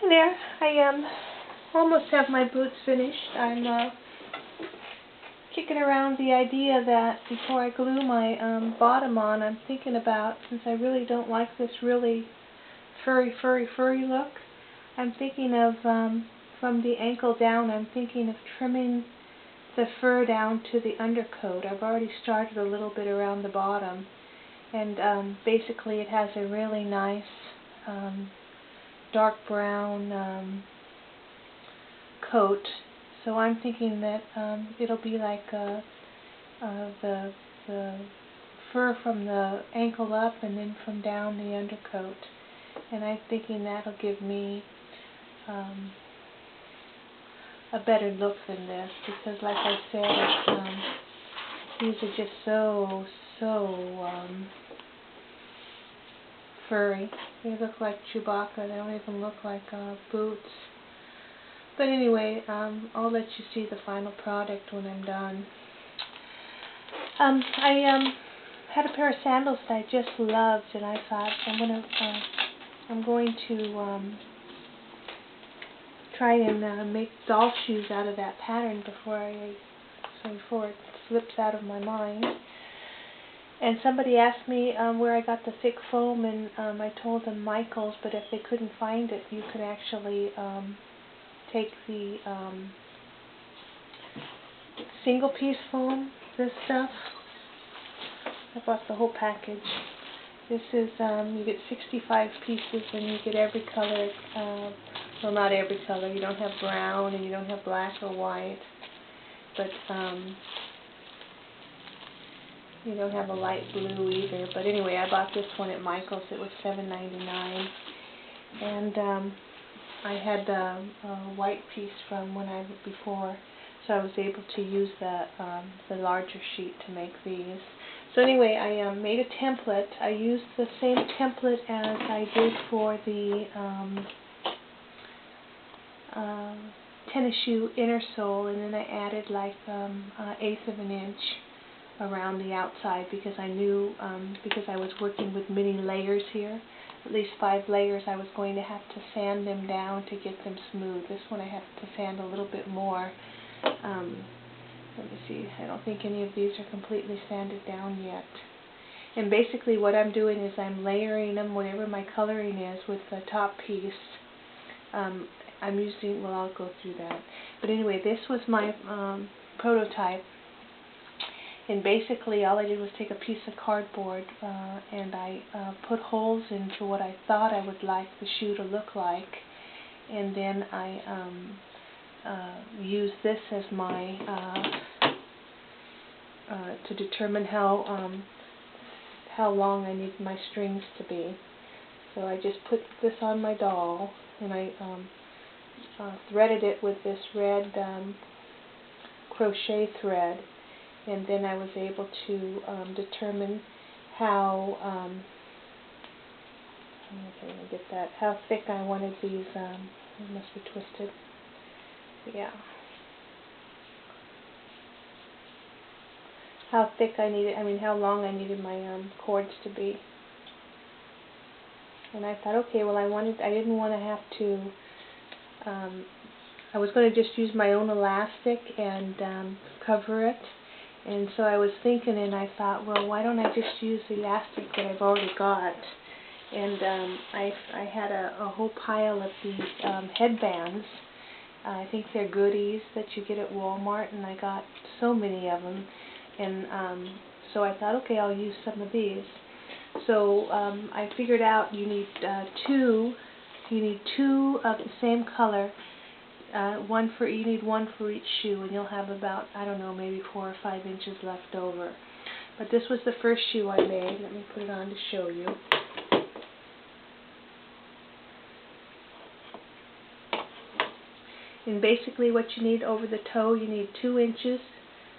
There, I almost have my boots finished. I'm kicking around the idea that before I glue my bottom on, I'm thinking about, since I really don't like this really furry look, I'm thinking of, from the ankle down, I'm thinking of trimming the fur down to the undercoat. I've already started a little bit around the bottom, and basically it has a really nice dark brown coat. So I'm thinking that it'll be like the fur from the ankle up and then from down the undercoat. And I'm thinking that'll give me a better look than this, because like I said, these are just so furry. They look like Chewbacca. They don't even look like boots. But anyway, I'll let you see the final product when I'm done. I had a pair of sandals that I just loved, and I thought I'm going to try and make doll shoes out of that pattern before it slips out of my mind. And somebody asked me where I got the thick foam, and I told them Michael's, but if they couldn't find it, you could actually take the single piece foam, this stuff. I bought the whole package. This is, you get 65 pieces and you get every color, well, not every color, you don't have brown and you don't have black or white, but you don't have a light blue either. But anyway, I bought this one at Michael's. It was $7.99, and I had a white piece from when I was before, so I was able to use the larger sheet to make these. So anyway, I made a template. I used the same template as I did for the tennis shoe inner sole, and then I added like 1/8 of an inch around the outside, because I knew, because I was working with many layers here, at least 5 layers, I was going to have to sand them down to get them smooth. This one I have to sand a little bit more. Let me see, I don't think any of these are completely sanded down yet. And basically what I'm doing is I'm layering them, whatever my coloring is, with the top piece. I'm using, well, I'll go through that. But anyway, this was my prototype. And basically all I did was take a piece of cardboard and I put holes into what I thought I would like the shoe to look like. And then I used this as my, to determine how long I need my strings to be. So I just put this on my doll, and I threaded it with this red crochet thread, and then I was able to determine how how thick I wanted these. They must be twisted. Yeah. How thick I needed, how long I needed my cords to be. And I thought, okay, well, I didn't want to have to, I was going to just use my own elastic and cover it. And so I was thinking, and I thought, well, why don't I just use the elastic that I've already got? And I had a whole pile of these headbands. I think they're goodies that you get at Walmart, and I got so many of them. And so I thought, okay, I'll use some of these. So I figured out you need two of the same color. You need one for each shoe, and you'll have about, I don't know, maybe 4 or 5 inches left over. But this was the first shoe I made. Let me put it on to show you. And basically what you need over the toe, you need 2 inches.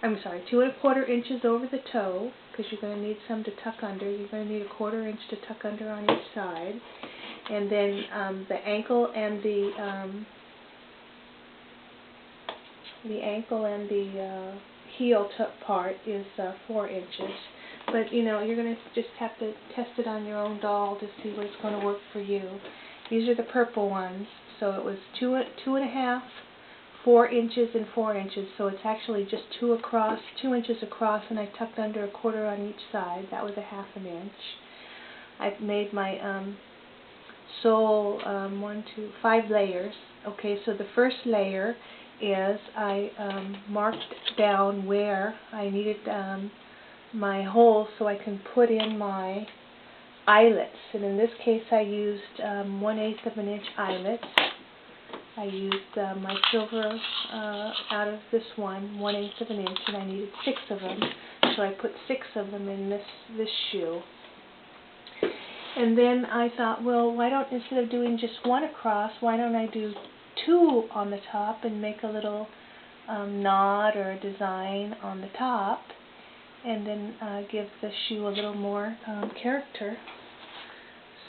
2¼ inches over the toe, because you're going to need some to tuck under. You're going to need 1/4 inch to tuck under on each side. And then the ankle and the heel part is 4 inches. But you're going to just have to test it on your own doll to see what's going to work for you. These are the purple ones, so it was 2.5, 4 inches, and 4 inches, so it's actually just 2 inches across, and I tucked under a quarter on each side. That was a 1/2 inch. I've made my sole 5 layers. Okay, so the first layer is I marked down where I needed my holes so I can put in my eyelets, and in this case I used 1/8 of an inch eyelets. I used my silver out of this one, 1/8 of an inch, and I needed 6 of them, so I put 6 of them in this shoe. And then I thought, well, why don't, instead of doing just 1 across, why don't I do 2 on the top and make a little knot or a design on the top, and then give the shoe a little more character.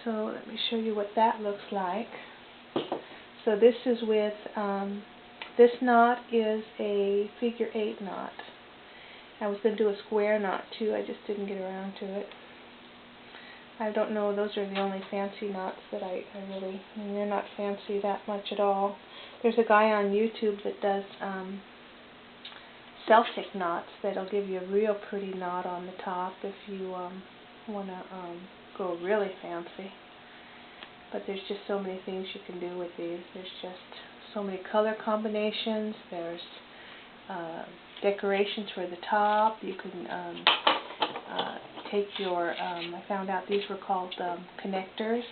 So let me show you what that looks like. So this is with, this knot is a figure 8 knot. I was going to do a square knot too, I just didn't get around to it. I don't know, those are the only fancy knots that I really, I mean, they're not fancy that much at all. There's a guy on YouTube that does Celtic knots that'll give you a real pretty knot on the top if you want to go really fancy. But there's just so many things you can do with these. There's just so many color combinations. There's decorations for the top. You can take your, I found out these were called connectors.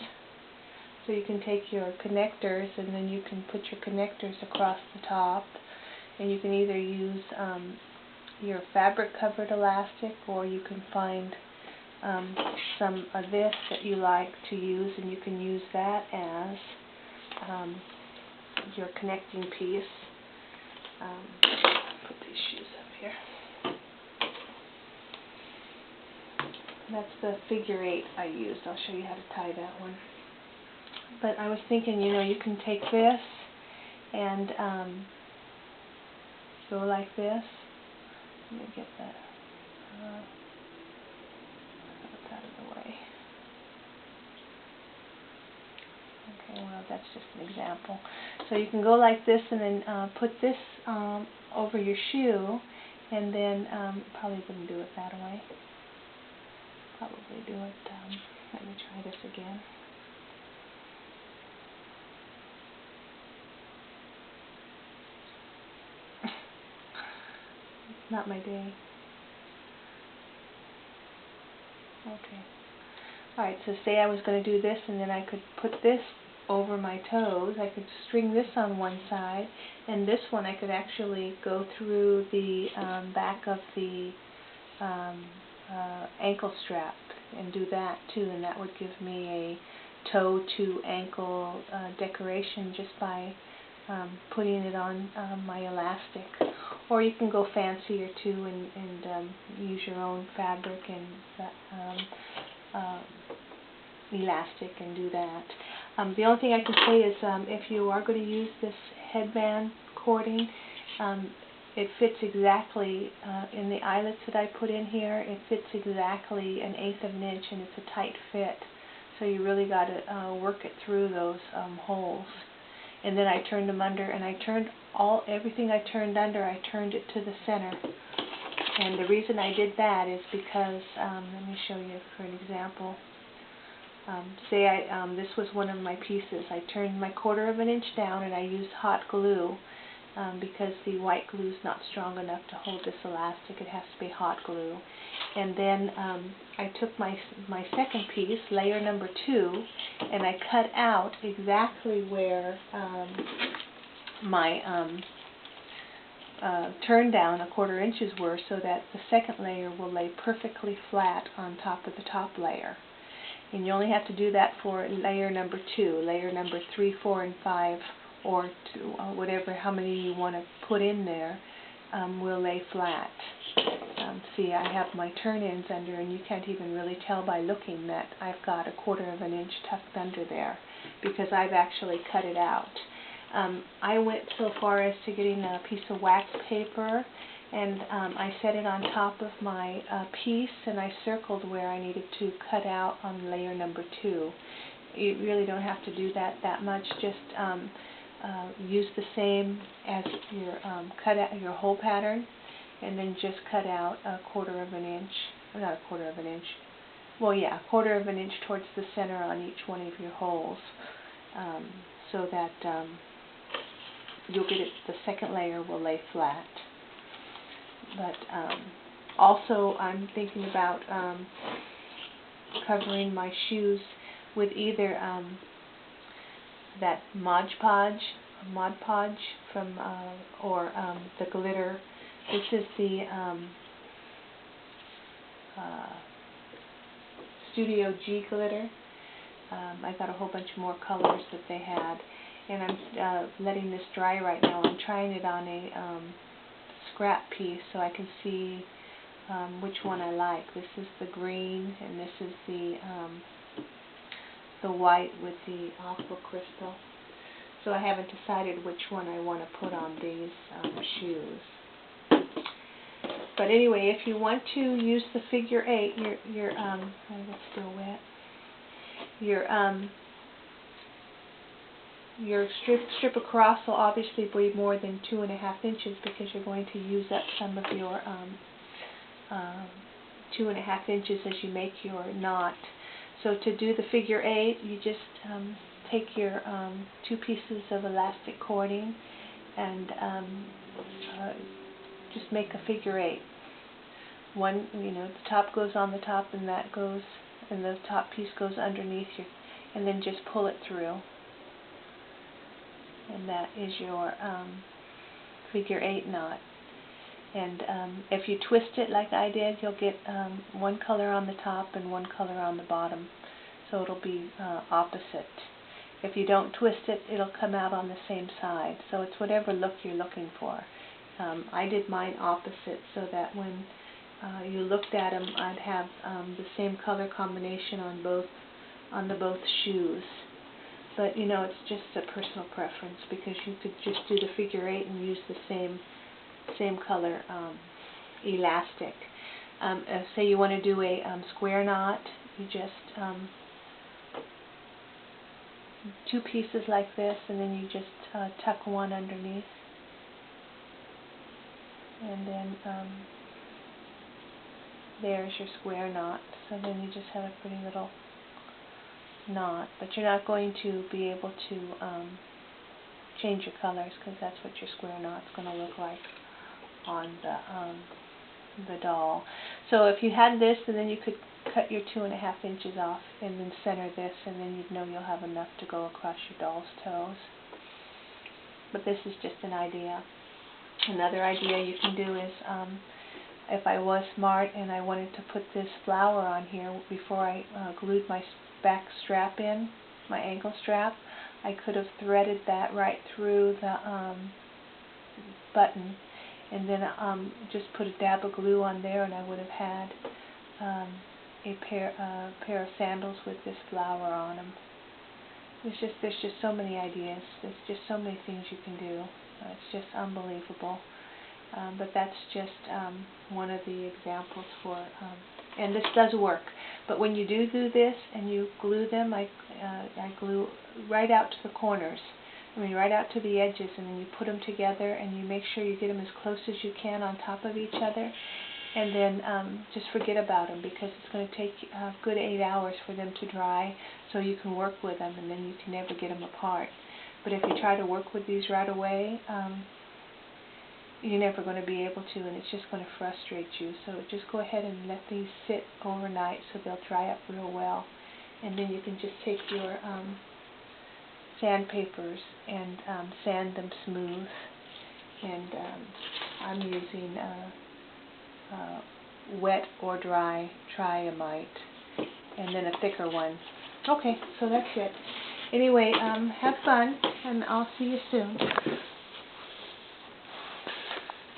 So you can take your connectors and then you can put your connectors across the top. And you can either use your fabric covered elastic, or you can find some of this that you like to use, and you can use that as your connecting piece. Put these shoes up here. That's the figure 8 I used. I'll show you how to tie that one. But I was thinking, you know, you can take this and go like this. Let me get that. Out of the way. Okay, well, that's just an example. So you can go like this and then put this over your shoe, and then probably wouldn't do it that way. Probably do it, let me try this again. It's not my day. Okay. Alright, so say I was going to do this, and then I could put this over my toes. I could string this on one side, and this one I could actually go through the back of the ankle strap and do that too, and that would give me a toe to ankle decoration just by putting it on my elastic. Or you can go fancier too and use your own fabric and elastic and do that. The only thing I can say is if you are going to use this headband cording, it fits exactly in the eyelets that I put in here. It fits exactly 1/8 of an inch, and it's a tight fit. So you really got to work it through those holes. And then I turned them under, and I turned everything I turned under, I turned it to the center. And the reason I did that is because, let me show you for an example. Say this was one of my pieces. I turned my 1/4 of an inch down, and I used hot glue because the white glue is not strong enough to hold this elastic. It has to be hot glue. And then I took my second piece, layer number 2, and I cut out exactly where my turn down 1/4 inches were, so that the second layer will lay perfectly flat on top of the top layer. And you only have to do that for layer number 2. Layer number 3, 4, and 5, or 2, whatever, how many you want to put in there, will lay flat. See, I have my turn-ins under, and you can't even really tell by looking that I've got 1/4 of an inch tucked under there, because I've actually cut it out. I went so far as to getting a piece of wax paper, and I set it on top of my piece, and I circled where I needed to cut out on layer number 2. You really don't have to do that much. Just use the same as your cut out your whole pattern, and then just cut out 1/4 of an inch, or not 1/4 of an inch. Well, yeah, 1/4 of an inch towards the center on each one of your holes, so that you'll get it. The second layer will lay flat. But also, I'm thinking about covering my shoes with either that Mod Podge from or the glitter. This is the Studio G glitter. I got a whole bunch more colors that they had, and I'm letting this dry right now. I'm trying it on a scrap piece so I can see which one I like. This is the green, and this is the white with the aqua crystal. So I haven't decided which one I want to put on these shoes. But anyway, if you want to use the figure 8, oh, that's still wet. Your strip across will obviously be more than 2.5 inches because you're going to use up some of your 2.5 inches as you make your knot. So to do the figure 8, you just take your 2 pieces of elastic cording and just make a figure 8. One, the top goes on the top, and that goes, and the top piece goes underneath you, and then just pull it through. And that is your figure 8 knot. And if you twist it like I did, you'll get one color on the top and one color on the bottom. So it'll be opposite. If you don't twist it, it'll come out on the same side. So it's whatever look you're looking for. I did mine opposite so that when you looked at them, I'd have the same color combination on the both shoes. But it's just a personal preference, because you could just do the figure 8 and use the same color elastic. Say you want to do a square knot, you just 2 pieces like this, and then you just tuck one underneath, and then there's your square knot. So then you just have a pretty little knot, but you're not going to be able to change your colors, because that's what your square knot's going to look like on the doll. So if you had this, and then you could cut your 2.5 inches off and then center this, and then you'd know you'll have enough to go across your doll's toes. But this is just an idea. Another idea you can do is, if I was smart and I wanted to put this flower on here before I glued my back strap in, my ankle strap, I could have threaded that right through the button, and then just put a dab of glue on there, and I would have had a pair of sandals with this flower on them. There's just so many ideas. There's just so many things you can do. It's just unbelievable. But that's just one of the examples for, and this does work. But when you do this and you glue them, I glue right out to the corners. Right out to the edges, and then you put them together, and you make sure you get them as close as you can on top of each other, and then just forget about them, because it's going to take a good 8 hours for them to dry, so you can work with them, and then you can never get them apart. But if you try to work with these right away, you're never going to be able to, and it's just going to frustrate you. So just go ahead and let these sit overnight so they'll dry up real well, and then you can just take your sandpapers and sand them smooth. And I'm using wet or dry triamite, and then a thicker one. Okay, so that's it. Anyway, have fun, and I'll see you soon.